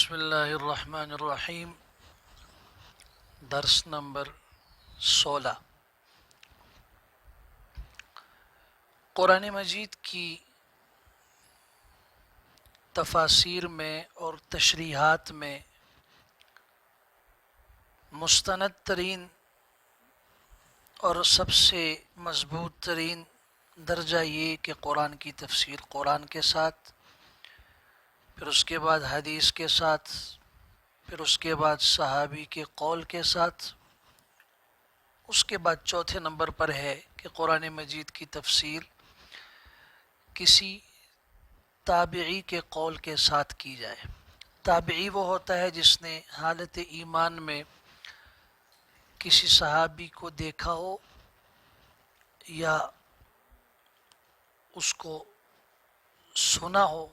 بسم اللہ الرحمن الرحیم۔ درس نمبر 16۔ قرآن مجید کی تفاسیر میں اور تشریحات میں مستند ترین اور سب سے مضبوط ترین درجہ یہ کہ قرآن کی تفسیر قرآن کے ساتھ، پھر اس کے بعد حدیث کے ساتھ، پھر اس کے بعد صحابی کے قول کے ساتھ، اس کے بعد چوتھے نمبر پر ہے کہ قرآن مجید کی تفسیر کسی تابعی کے قول کے ساتھ کی جائے۔ تابعی وہ ہوتا ہے جس نے حالت ایمان میں کسی صحابی کو دیکھا ہو یا اس کو سنا ہو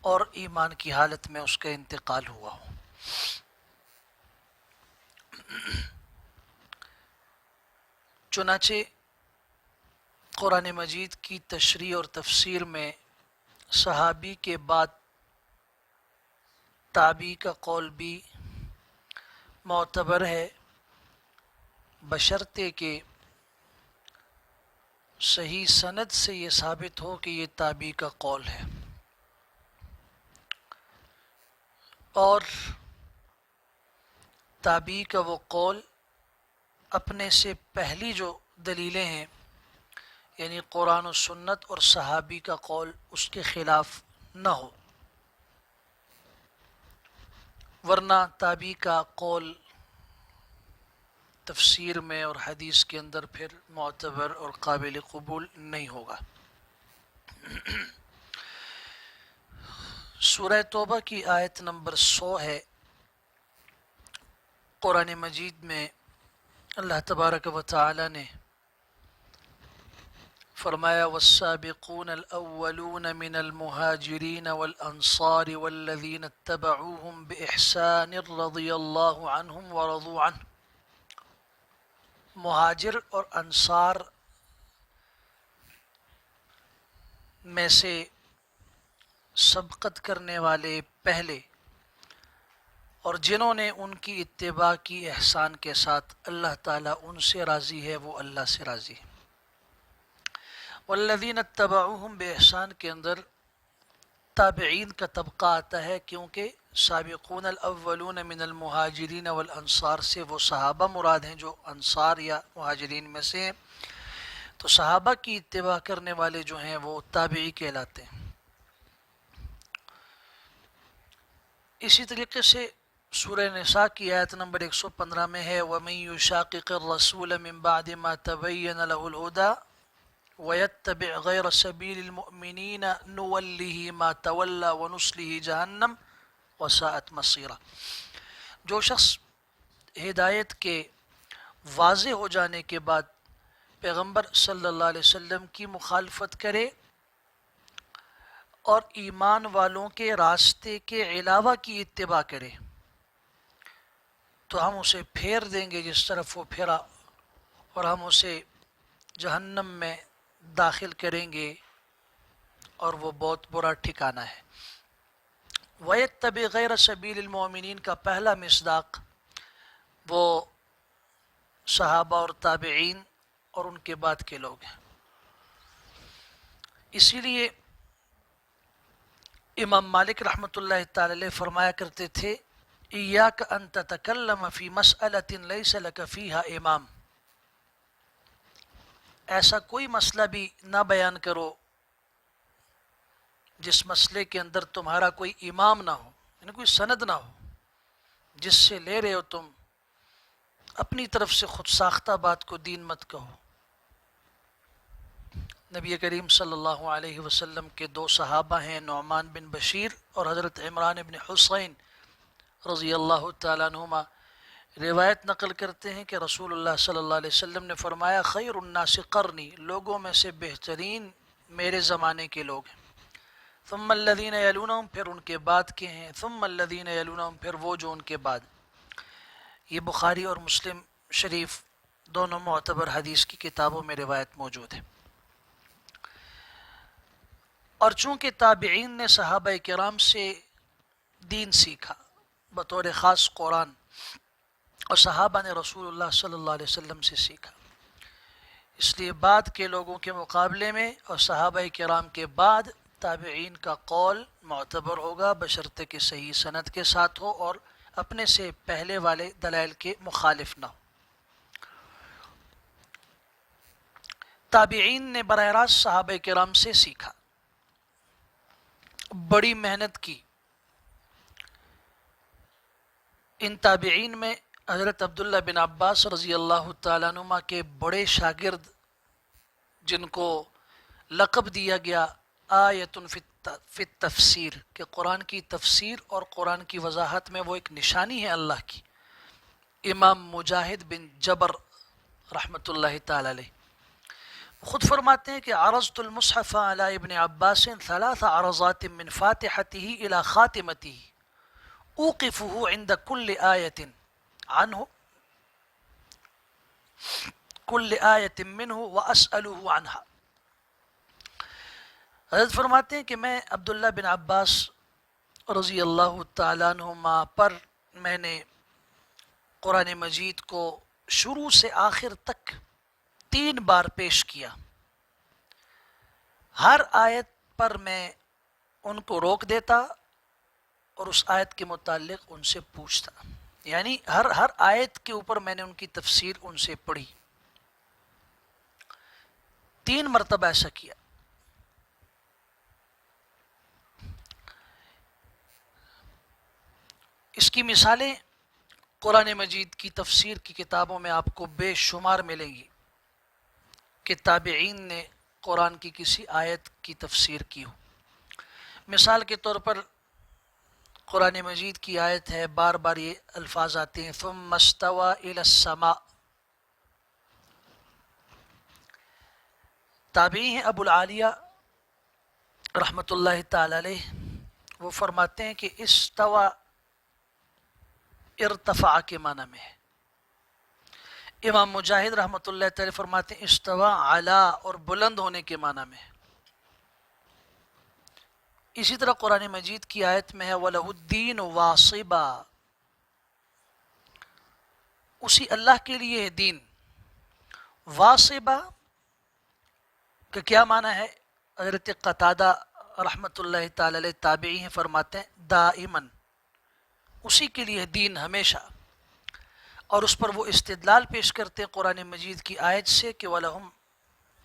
اور ایمان کی حالت میں اس کا انتقال ہوا ہو۔ چنانچہ قرآن مجید کی تشریح اور تفسیر میں صحابی کے بعد تابعی کا قول بھی معتبر ہے، بشرطے کہ صحیح سند سے یہ ثابت ہو کہ یہ تابعی کا قول ہے، اور تابعی کا وہ قول اپنے سے پہلی جو دلیلیں ہیں یعنی قرآن و سنت اور صحابی کا قول اس کے خلاف نہ ہو، ورنہ تابعی کا قول تفسیر میں اور حدیث کے اندر پھر معتبر اور قابل قبول نہیں ہوگا۔ سورہ توبہ کی آیت نمبر 100 ہے۔ قرآن مجید میں اللہ تبارک و تعالی نے فرمایا والسابقون الاولون من المہاجرین والانصار والذین اتبعوهم بإحسان رضی اللہ عنہم ورضوا عنہ۔ مہاجر اور انصار میں سے سبقت کرنے والے پہلے اور جنہوں نے ان کی اتباع کی احسان کے ساتھ، اللہ تعالیٰ ان سے راضی ہے، وہ اللہ سے راضی ہے۔ والذین اتبعوہم بإحسان کے اندر تابعین کا طبقہ آتا ہے، کیونکہ سابقون الاولون من المہاجرین والانصار سے وہ صحابہ مراد ہیں جو انصار یا مہاجرین میں سے ہیں، تو صحابہ کی اتباع کرنے والے جو ہیں وہ تابعی کہلاتے ہیں۔ اسی طریقے سے سورہ نساء کی آیت نمبر 115 میں ہے وَمَن يُشَاقِقِ الرَّسُولَ مِن بَعْدِ مَا تَبَيَّنَ لَهُ الْهُدَى وَيَتَّبِعْ غَيْرَ سَبِيلِ الْمُؤْمِنِينَ نُوَلِّهِ مَا تَوَلَّى وَنُصْلِهِ جَهَنَّمَ وَسَاءَتْ مَصِيرًا۔ جو شخص ہدایت کے واضح ہو جانے کے بعد پیغمبر صلی اللہ علیہ وسلم کی مخالفت کرے اور ایمان والوں کے راستے کے علاوہ کی اتباع کرے تو ہم اسے پھیر دیں گے جس طرف وہ پھرا، اور ہم اسے جہنم میں داخل کریں گے، اور وہ بہت برا ٹھکانہ ہے۔ وَيَتَّبِعْ غَيْرَ سَبِيلِ الْمُؤْمِنِينَ کا پہلا مصداق وہ صحابہ اور تابعین اور ان کے بعد کے لوگ ہیں۔ اسی لیے امام مالک رحمۃ اللہ تعالی علیہ فرمایا کرتے تھے ایاک ان تتکلم فی مسئلۃ لیس لک فیہا امام، ایسا کوئی مسئلہ بھی نہ بیان کرو جس مسئلے کے اندر تمہارا کوئی امام نہ ہو، یعنی کوئی سند نہ ہو، جس سے لے رہے ہو تم اپنی طرف سے خود ساختہ بات کو دین مت کہو۔ نبی کریم صلی اللہ علیہ وسلم کے دو صحابہ ہیں، نعمان بن بشیر اور حضرت عمران بن حسین رضی اللہ تعالیٰ عنہما، روایت نقل کرتے ہیں کہ رسول اللہ صلی اللہ علیہ وسلم نے فرمایا خیر الناس قرنی، لوگوں میں سے بہترین میرے زمانے کے لوگ ہیں، ثم الذین یلونہم، پھر ان کے بعد کے ہیں، ثم الذین یلونہم، پھر وہ جو ان کے بعد۔ یہ بخاری اور مسلم شریف دونوں معتبر حدیث کی کتابوں میں روایت موجود ہے۔ اور چونکہ تابعین نے صحابہ کرام سے دین سیکھا بطور خاص قرآن، اور صحابہ نے رسول اللہ صلی اللہ علیہ وسلم سے سیکھا. اس لیے بعد کے لوگوں کے مقابلے میں اور صحابہ کرام کے بعد تابعین کا قول معتبر ہوگا، بشرطے کہ صحیح سند کے ساتھ ہو اور اپنے سے پہلے والے دلائل کے مخالف نہ ہو. تابعین نے براہ راست صحابہ کرام سے سیکھا، بڑی محنت کی. ان تابعین میں حضرت عبداللہ بن عباس رضی اللہ تعالیٰ عنہما کے بڑے شاگرد، جن کو لقب دیا گیا آیۃ فی التفسیر، کہ قرآن کی تفسیر اور قرآن کی وضاحت میں وہ ایک نشانی ہے اللہ کی، امام مجاہد بن جبر رحمۃ اللہ تعالی علیہ. خود فرماتے ہیں کہ عرضت المصحف علی ابن عباس 3 عرضات من فاتحته الى خاتمته اوقفه عند كل آیۃ عنه كل آیۃ منه واسأله عنها. حضرت فرماتے ہیں کہ میں عبداللہ بن عباس رضی اللہ تعالیٰ عنہما پر میں نے قرآن مجید کو شروع سے آخر تک 3 بار پیش کیا. ہر آیت پر میں ان کو روک دیتا اور اس آیت کے متعلق ان سے پوچھتا، یعنی ہر آیت کے اوپر میں نے ان کی تفسیر ان سے پڑھی. 3 مرتبہ ایسا کیا. اس کی مثالیں قرآن مجید کی تفسیر کی کتابوں میں آپ کو بے شمار ملیں گی کہ تابعین نے قرآن کی کسی آیت کی تفسیر کی ہو. مثال کے طور پر قرآن مجید کی آیت ہے، بار بار یہ الفاظ آتے ہیں ثم استوى الى السماء. تابعی ہیں ابو العالیہ رحمۃ اللہ تعالی علیہ، وہ فرماتے ہیں کہ استوى ارتفع کے معنی میں ہے. امام مجاہد رحمۃ اللہ تعالی فرماتے ہیں استوى علا اور بلند ہونے کے معنی میں ہے. اسی طرح قرآن مجید کی آیت میں ہے وَلَهُ الدِّينُ وَاصِبًا، اسی اللہ کے لیے ہے دین. واصبہ کہ کیا معنی ہے؟ حضرت قتادہ رحمۃ اللہ تعالی علیہ تابعی ہیں، فرماتے ہیں دائماً، اسی کے لیے دین ہمیشہ. اور اس پر وہ استدلال پیش کرتے ہیں قرآن مجید کی آیت سے کہ وَلَهُمْ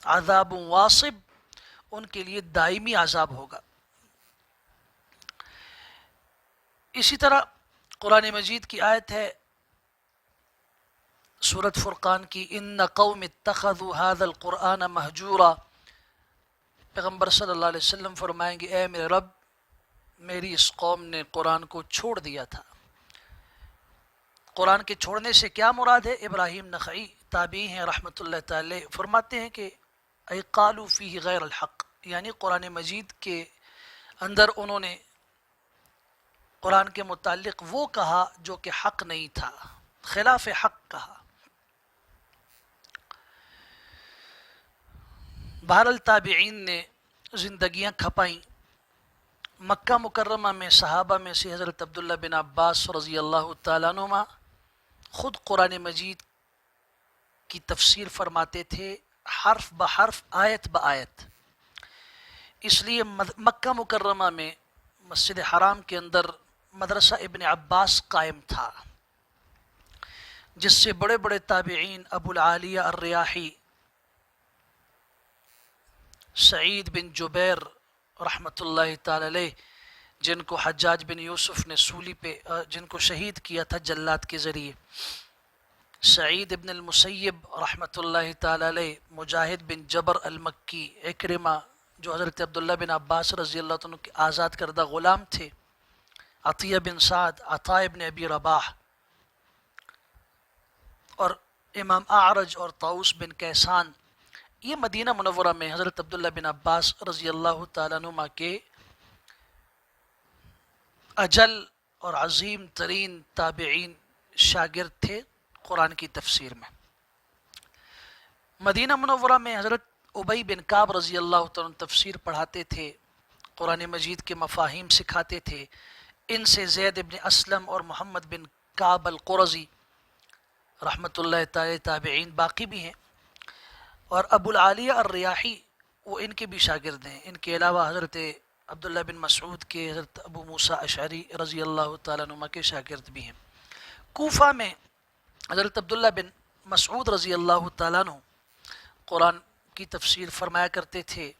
عَذَابٌ وَاصِبٌ، ان کے لیے دائمی عذاب ہوگا. اسی طرح قرآن مجید کی آیت ہے سورۃ فرقان کی ان قوم اتخذوا هذا القرآن مہجورا. پیغمبر صلی اللہ علیہ وسلم فرمائیں گے اے میرے رب، میری اس قوم نے قرآن کو چھوڑ دیا تھا. قرآن کے چھوڑنے سے کیا مراد ہے؟ ابراہیم نخعی تابعی ہیں رحمۃ اللہ تعالی فرماتے ہیں کہ ای قالوا فیہ غیر الحق، یعنی قرآن مجید کے اندر انہوں نے قرآن کے متعلق وہ کہا جو کہ حق نہیں تھا، خلاف حق کہا. بہرحال تابعین نے زندگیاں کھپائیں. مکہ مکرمہ میں صحابہ میں سے حضرت عبداللہ بن عباس رضی اللہ تعالیٰ عنہما خود قرآن مجید کی تفسیر فرماتے تھے، حرف بحرف، آیت بآیت. اس لیے مکہ مکرمہ میں مسجد حرام کے اندر مدرسہ ابن عباس قائم تھا، جس سے بڑے بڑے تابعین ابو العالیہ الریاحی، سعید بن جبیر رحمۃ اللہ تعالی علیہ، جن کو حجاج بن یوسف نے سولی پہ جن کو شہید کیا تھا جلات کے ذریعے، سعید بن المسیب رحمۃ اللہ تعالی علیہ، مجاہد بن جبر المکی، اکرمہ جو حضرت عبداللہ بن عباس رضی اللہ عنہ کے آزاد کردہ غلام تھے، عطیہ بن سعد، عطا بن ابی رباح، اور امام اعرج اور طاؤس بن کیسان. یہ مدینہ منورہ میں حضرت عبداللہ بن عباس رضی اللہ تعالیٰ عنہ کے اجل اور عظیم ترین تابعین شاگرد تھے قرآن کی تفسیر میں. مدینہ منورہ میں حضرت ابی بن کعب رضی اللہ تعالیٰ عنہ تفسیر پڑھاتے تھے، قرآن مجید کے مفاہیم سکھاتے تھے. ان سے زید بن اسلم اور محمد بن کعب القرظی رحمۃ اللہ تعالی تابعین باقی بھی ہیں، اور ابو العالیہ الریاحی وہ ان کے بھی شاگرد ہیں۔ ان کے علاوہ حضرت عبداللہ بن مسعود کے، حضرت ابو موسیٰ اشعری رضی اللہ تعالیٰ عنہ کے شاگرد بھی ہیں۔ کوفہ میں حضرت عبداللہ بن مسعود رضی اللہ تعالیٰ عنہ قرآن کی تفسیر فرمایا کرتے تھے۔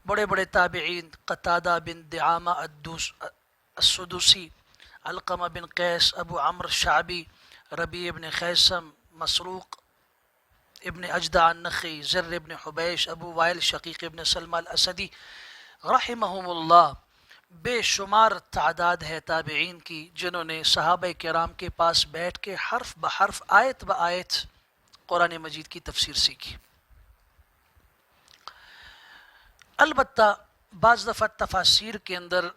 بڑے بڑے تابعین قتادہ بن دعامہ السدوسی، علقمہ بن قیس، ابو عمرو شعبی، ربیع بن خیثم، مسروق ابن اجدع النخعی، زر ابن حبیش، ابو وائل شقیق ابن سلمہ الاسدی رحمہم اللہ، بے شمار تعداد ہے تابعین کی جنہوں نے صحابہ کرام کے پاس بیٹھ کے حرف بحرف آیت بآیت قرآن مجید کی تفسیر سیکھی۔ البتہ بعض دفعہ تفاسیر کے اندر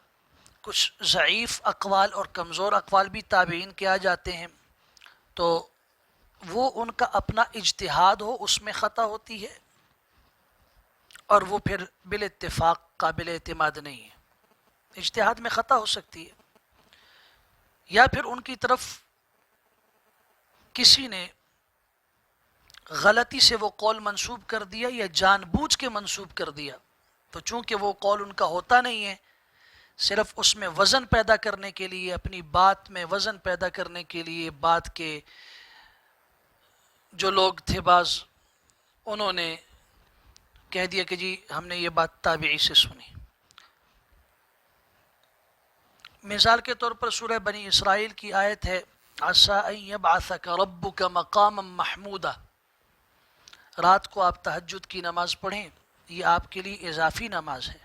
کچھ ضعیف اقوال اور کمزور اقوال بھی تابعین کے آ جاتے ہیں، تو وہ ان کا اپنا اجتہاد ہو، اس میں خطا ہوتی ہے، اور وہ پھر بالاتفاق قابل اعتماد نہیں ہے۔ اجتہاد میں خطا ہو سکتی ہے، یا پھر ان کی طرف کسی نے غلطی سے وہ قول منسوب کر دیا یا جان بوجھ کے منسوب کر دیا، تو چونکہ وہ قول ان کا ہوتا نہیں ہے، صرف اس میں وزن پیدا کرنے کے لیے، اپنی بات میں وزن پیدا کرنے کے لیے، بات کے جو لوگ تھے بعض، انہوں نے کہہ دیا کہ جی ہم نے یہ بات تابعی سے سنی۔ مثال کے طور پر سورہ بنی اسرائیل کی آیت ہے عسیٰ ان یبعثک ربک مقاما محمودا، رات کو آپ تہجد کی نماز پڑھیں، یہ آپ کے لیے اضافی نماز ہے،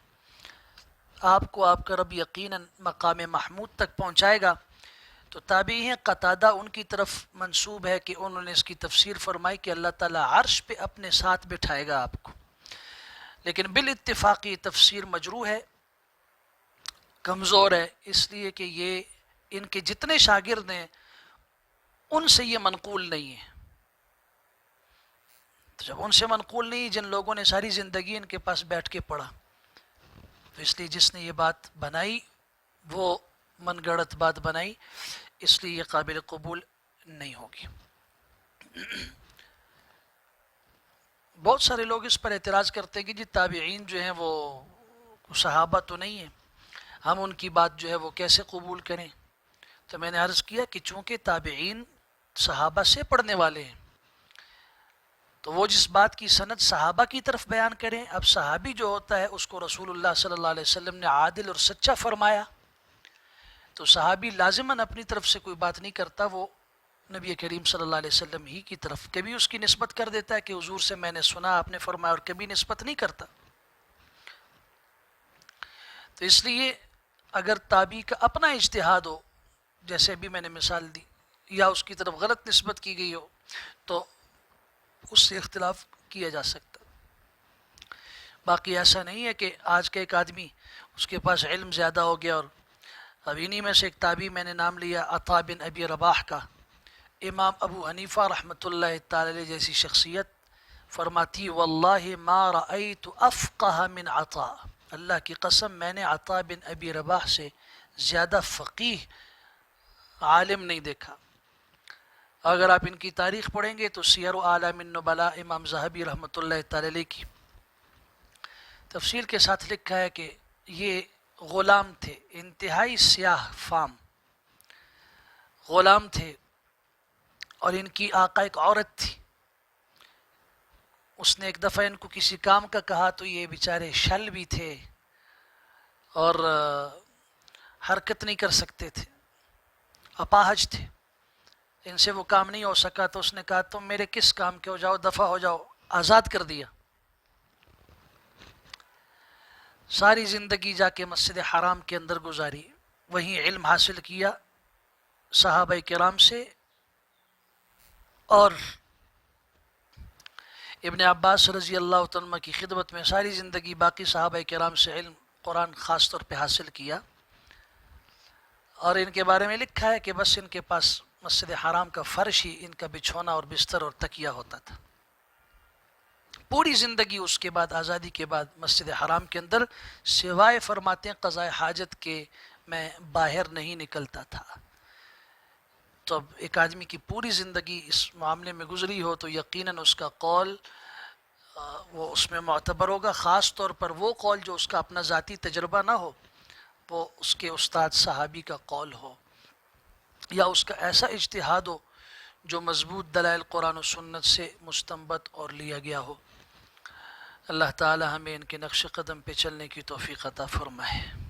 آپ کو آپ کا رب یقیناً مقام محمود تک پہنچائے گا۔ تو تابعی ہیں قتادہ، ان کی طرف منسوب ہے کہ انہوں نے اس کی تفسیر فرمائی کہ اللہ تعالیٰ عرش پہ اپنے ساتھ بٹھائے گا آپ کو، لیکن بالاتفاق یہ تفسیر مجروح ہے، کمزور ہے، اس لیے کہ یہ ان کے جتنے شاگرد ہیں ان سے یہ منقول نہیں ہے۔ تو جب ان سے منقول نہیں، جن لوگوں نے ساری زندگی ان کے پاس بیٹھ کے پڑھا، تو اس لیے جس نے یہ بات بنائی وہ من گڑت بات بنائی، اس لیے یہ قابل قبول نہیں ہوگی۔ بہت سارے لوگ اس پر اعتراض کرتے ہیں کہ جی تابعین جو ہیں وہ صحابہ تو نہیں ہیں، ہم ان کی بات جو ہے وہ کیسے قبول کریں؟ تو میں نے عرض کیا کہ چونکہ تابعین صحابہ سے پڑھنے والے ہیں، تو وہ جس بات کی سند صحابہ کی طرف بیان کریں، اب صحابی جو ہوتا ہے اس کو رسول اللہ صلی اللہ علیہ وسلم نے عادل اور سچا فرمایا، تو صحابی لازماً اپنی طرف سے کوئی بات نہیں کرتا، وہ نبی کریم صلی اللہ علیہ وسلم ہی کی طرف کبھی اس کی نسبت کر دیتا ہے کہ حضور سے میں نے سنا، آپ نے فرمایا، اور کبھی نسبت نہیں کرتا۔ تو اس لیے اگر تابعی کا اپنا اجتہاد ہو، جیسے بھی میں نے مثال دی، یا اس کی طرف غلط نسبت کی گئی ہو، تو اس سے اختلاف کیا جا سکتا۔ باقی ایسا نہیں ہے کہ آج کا ایک آدمی اس کے پاس علم زیادہ ہو گیا، اور اب انہی میں سے ایک تابعی میں نے نام لیا عطا بن ابی رباح کا، امام ابو حنیفہ رحمۃ اللہ تعالی علیہ جیسی شخصیت فرماتی واللہ ما رأیت افقہ من عطا، اللہ کی قسم میں نے عطا بن ابی رباح سے زیادہ فقیہ عالم نہیں دیکھا۔ اگر آپ ان کی تاریخ پڑھیں گے تو سیر و اعلام النبلاء امام ذہبی رحمۃ اللہ تعالی علیہ کی تفصیل کے ساتھ لکھا ہے کہ یہ غلام تھے، انتہائی سیاہ فام غلام تھے، اور ان کی آقا ایک عورت تھی۔ اس نے ایک دفعہ ان کو کسی کام کا کہا تو یہ بیچارے شل بھی تھے اور حرکت نہیں کر سکتے تھے، اپاہج تھے، ان سے وہ کام نہیں ہو سکا، تو اس نے کہا تم میرے کس کام کے ہو، جاؤ دفع ہو جاؤ، آزاد کر دیا۔ ساری زندگی جا کے مسجد حرام کے اندر گزاری، وہیں علم حاصل کیا صحابہ کرام سے، اور ابن عباس رضی اللہ عنہ کی خدمت میں ساری زندگی باقی صحابہ کرام سے علم قرآن خاص طور پہ حاصل کیا۔ اور ان کے بارے میں لکھا ہے کہ بس ان کے پاس مسجد حرام کا فرش ہی ان کا بچھونا اور بستر اور تکیہ ہوتا تھا۔ پوری زندگی اس کے بعد آزادی کے بعد مسجد حرام کے اندر سوائے فرماتے ہیں قضاء حاجت کے میں باہر نہیں نکلتا تھا۔ تو اب ایک آدمی کی پوری زندگی اس معاملے میں گزری ہو تو یقیناً اس کا قول وہ اس میں معتبر ہوگا، خاص طور پر وہ قول جو اس کا اپنا ذاتی تجربہ نہ ہو، وہ اس کے استاد صحابی کا قول ہو، یا اس کا ایسا اجتہاد ہو جو مضبوط دلائل قرآن و سنت سے مستنبط اور لیا گیا ہو۔ اللہ تعالی ہمیں ان کے نقش قدم پہ چلنے کی توفیق عطا فرمائے۔